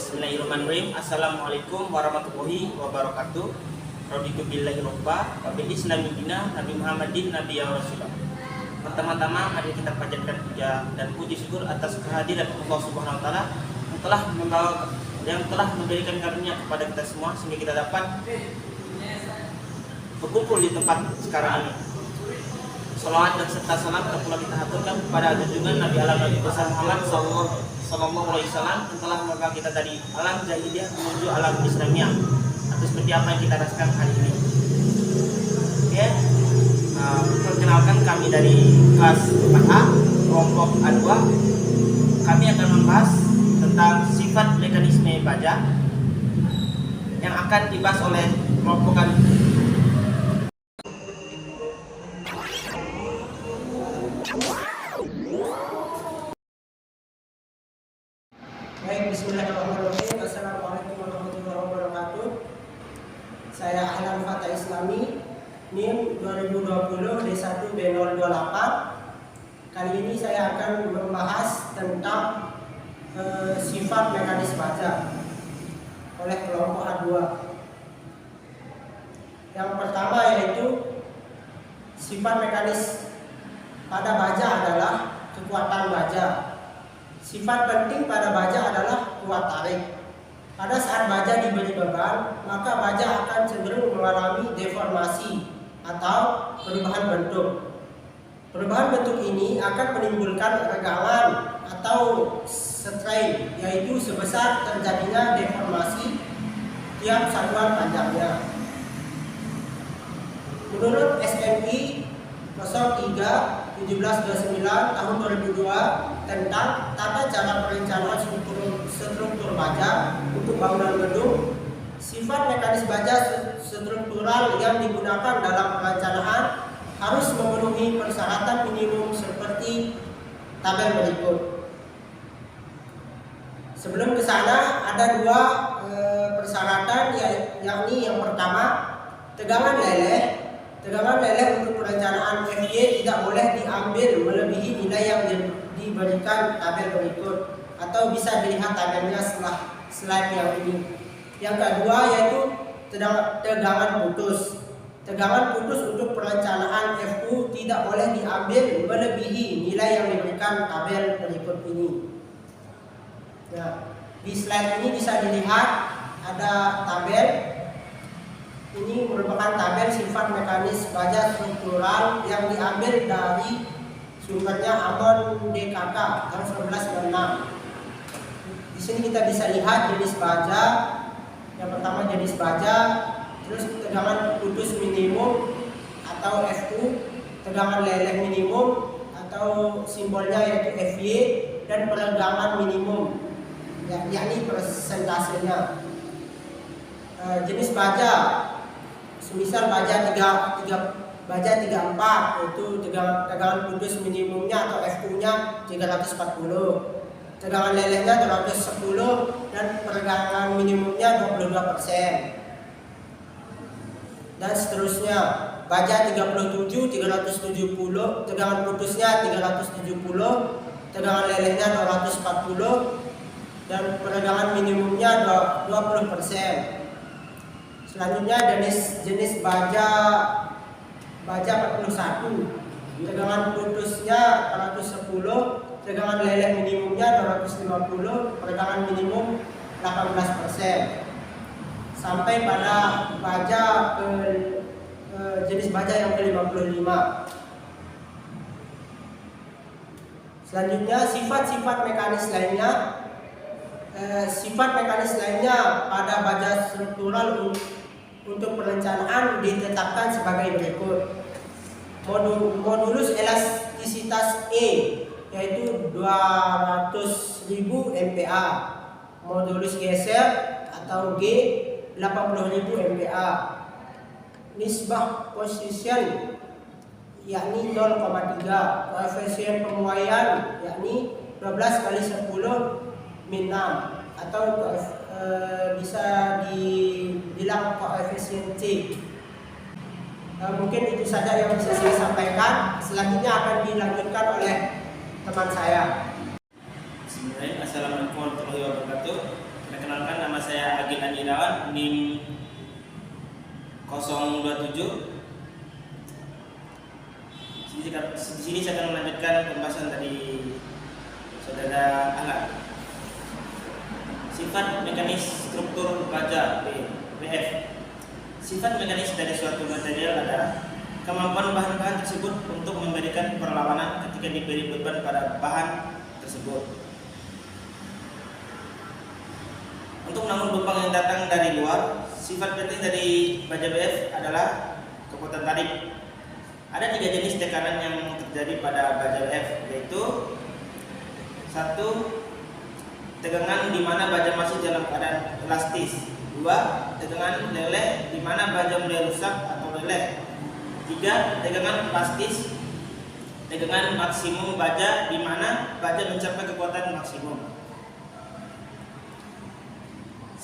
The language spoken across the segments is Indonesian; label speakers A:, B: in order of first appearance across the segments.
A: Bismillahirrahmanirrahim. Assalamualaikum warahmatullahi wabarakatuh. Raditu billahi robba wa bil islami dina Nabi Muhammadin Nabi ya Rasulullah. Pertama-tama mari kita panjatkan puja dan puji syukur atas kehadiran Allah Subhanahu wa taala yang telah memberikan karunia kepada kita semua sehingga kita dapat berkumpul di tempat sekarang ini. Salawat dan serta salam pula kita haturkan kepada junjungan Nabi alam Nabi besar Muhammad sallallahu alaihi wasallam yang telah membawa kita dari alam jahiliyah menuju alam Islamiyah. Atau seperti apa yang kita rasakan hari ini. Oke. Perkenalkan kami dari kelas 4A kelompok A2. Kami akan membahas tentang sifat mekanisme baja yang akan dibahas oleh kelompok kami.
B: Baik, bismillahirrahmanirrahim. Assalamualaikum warahmatullahi wabarakatuh. Saya Ahlan Fatah Islami, NIM 2020 D1 B028. Kali ini saya akan membahas tentang sifat mekanis baja oleh kelompok A2. Yang pertama yaitu sifat mekanis pada baja adalah kekuatan baja. Sifat penting pada baja adalah kuat tarik. Pada saat baja diberi beban, maka baja akan cenderung mengalami deformasi atau perubahan bentuk. Perubahan bentuk ini akan menimbulkan regangan atau strain, yaitu sebesar terjadinya deformasi tiap satuan panjangnya. Menurut SNI 03/1729 tahun 2002 tentang tata cara perencanaan struktur baja untuk bangunan gedung, sifat mekanis baja struktural yang digunakan dalam perencanaan harus memenuhi persyaratan minimum seperti tabel berikut. Sebelum ke sana ada dua persyaratan, yakni yang pertama tegangan leleh. Tegangan leleh untuk perencanaan FY tidak boleh diambil melebihi nilai yang diberikan tabel berikut, atau bisa dilihat tabelnya setelah slide yang ini. Yang kedua yaitu tegangan putus. Tegangan putus untuk perencanaan FU tidak boleh diambil melebihi nilai yang diberikan tabel berikut ini. Nah, di slide ini bisa dilihat ada tabel. Ini merupakan tabel sifat mekanis baja struktural yang diambil dari sumbernya Amon DKK tahun 1996. Di sini kita bisa lihat jenis baja. Yang pertama jenis baja, terus tegangan putus minimum atau FU, tegangan leleh minimum atau simbolnya yaitu FY, dan peregangan minimum, yakni persentasenya. Jenis baja, semisal baja 34 yaitu tegangan putus minimumnya atau FU-nya 340, tegangan lelehnya 210, dan peregangan minimumnya 22%. Dan seterusnya, baja 37 370, tegangan putusnya 370, tegangan lelehnya 240, dan peregangan minimumnya 20%. Selanjutnya jenis baja 41, tegangan putusnya 110, tegangan leleh minimumnya 250, peregangan minimum 18%. Sampai pada baja jenis baja yang ke-55. Selanjutnya sifat-sifat mekanis lainnya. Sifat mekanis lainnya pada baja struktural untuk perencanaan ditetapkan sebagai berikut. Modulus elastisitas E yaitu 200.000 MPa, modulus geser atau G 80.000 MPa, nisbah position yakni 0,3, koefisien pemuaian yakni 12 kali 10 min 6, atau bisa dibilang koefisien C. Mungkin itu saja yang bisa saya sampaikan. Selanjutnya akan dilanjutkan oleh teman saya.
A: Bismillahirrahmanirrahim. Assalamualaikum warahmatullahi wabarakatuh. Perkenalkan, nama saya Agil Anirawan, NIM 027. Di sini saya akan melanjutkan pembahasan dari saudara Alan. Sifat mekanis struktur baja BF. Sifat mekanis dari suatu material adalah kemampuan bahan-bahan tersebut untuk memberikan perlawanan ketika diberi beban pada bahan tersebut. Untuk menanggung beban yang datang dari luar, sifat penting dari baja BF adalah kekuatan tarik. Ada 3 jenis tekanan yang terjadi pada baja BF, yaitu 1. Tegangan di mana baja masih dalam keadaan elastis. 2. Tegangan leleh di mana baja mulai rusak atau leleh. 3. Tegangan plastis. Tegangan maksimum baja di mana baja mencapai kekuatan maksimum.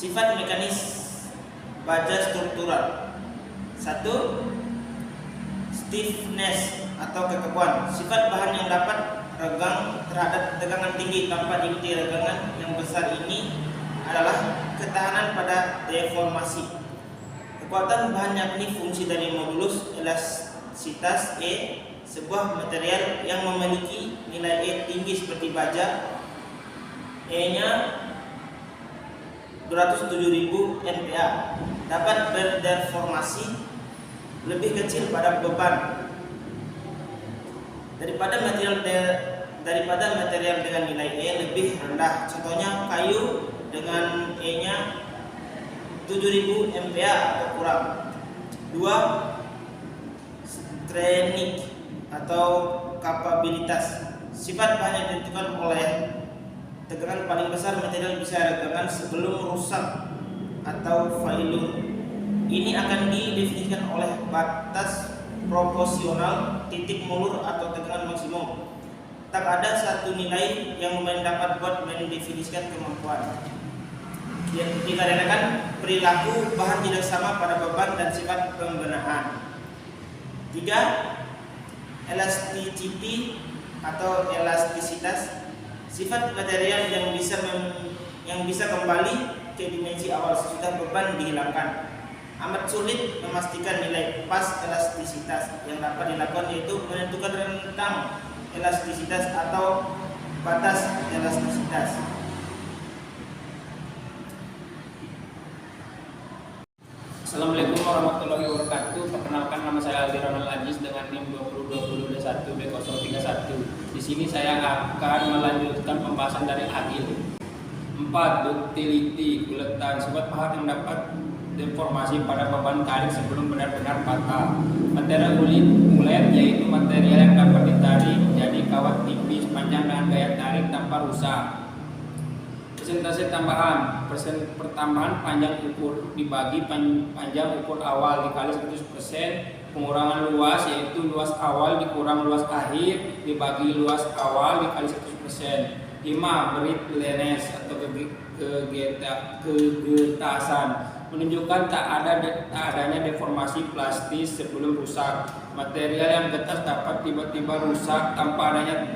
A: Sifat mekanis baja struktural. 1. Stiffness atau kekakuan. Sifat bahan yang dapat regang terhadap tegangan tinggi tanpa diikuti regangan yang besar ini adalah ketahanan pada deformasi. Kekuatan bahan yakni fungsi dari modulus elastisitas E. Sebuah material yang memiliki nilai E tinggi seperti baja, E-nya 207.000 NPa, dapat berdeformasi lebih kecil pada beban daripada material dengan nilai E lebih rendah. Contohnya kayu dengan E-nya 7.000 MPa atau kurang. 2. Strength atau kapabilitas. Sifat bahan yang ditentukan oleh tegangan paling besar material bisa regangan sebelum rusak atau failure. Ini akan didefinisikan oleh batas proporsional titik mulur atau tegangan maksimum. Tak ada satu nilai yang dapat buat mendefinisikan kemampuan. Dikarenakan perilaku bahan tidak sama pada beban dan sifat pembenaan. 3. Elasticity atau elastisitas. Sifat material yang bisa kembali ke dimensi awal sesudah beban dihilangkan. Amat sulit memastikan nilai pas elastisitas. Yang dapat dilakukan yaitu menentukan rentang elastisitas atau batas elastisitas.
C: Assalamualaikum warahmatullahi wabarakatuh. Perkenalkan, nama saya Aldi Ronald Aziz dengan NIM 2020-1B031. Di sini saya akan melanjutkan pembahasan dari Agil. 4. Ductility, buletan. Sifat bahan yang dapat deformasi pada beban tarik sebelum benar-benar patah. Material ulet yaitu material yang dapat ditarik jadi kawat tipis panjang dengan gaya tarik tanpa rusak. Persentase tambahan. Pertambahan panjang ukur dibagi panjang ukur awal dikali 100%. Pengurangan luas yaitu luas awal dikurang luas akhir dibagi luas awal dikali 100%. 5. Brittleness atau kegetasan, menunjukkan tak adanya deformasi plastis sebelum rusak. Material yang getas dapat tiba-tiba rusak tanpa adanya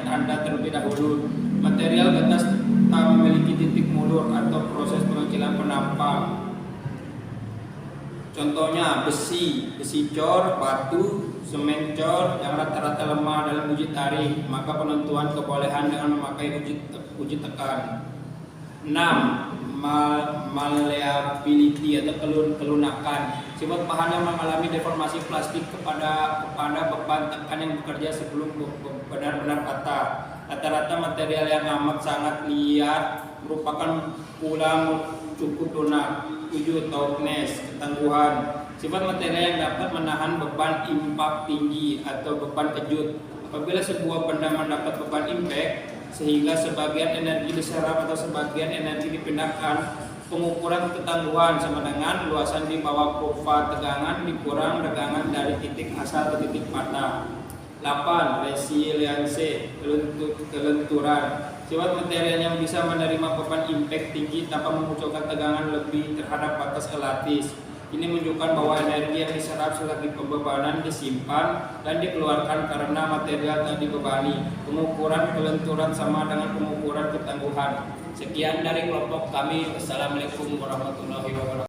C: tanda terlebih dahulu. Material getas tak memiliki titik mulur atau proses pengecilan penampang. Contohnya besi cor, batu, semen cor yang rata-rata lemah dalam uji tarik, maka penentuan kebolehan dengan memakai uji tekan. 6. Malleability atau kelunakan. Sifat bahan yang mengalami deformasi plastik kepada beban tekan yang bekerja sebelum benar-benar patah. Rata-rata material yang amat sangat liat merupakan pula cukup lunak. 7. Toughness, ketangguhan. Sifat material yang dapat menahan beban impak tinggi atau beban kejut. Apabila sebuah benda mendapat beban impact sehingga sebagian energi diserap atau sebagian energi dipindahkan, pengukuran ketangguhan sama dengan luasan di bawah kurva tegangan dikurang tegangan dari titik asal ke titik patah. 8. Resiliency, kelenturan. Sifat material yang bisa menerima beban impact tinggi tanpa memunculkan tegangan lebih terhadap batas elastis. Ini menunjukkan bahwa energi yang diserap selagi pembebanan disimpan dan dikeluarkan karena material tak dibebani. Pengukuran kelenturan sama dengan pengukuran ketangguhan. Sekian dari kelompok kami. Wassalamualaikum warahmatullahi wabarakatuh.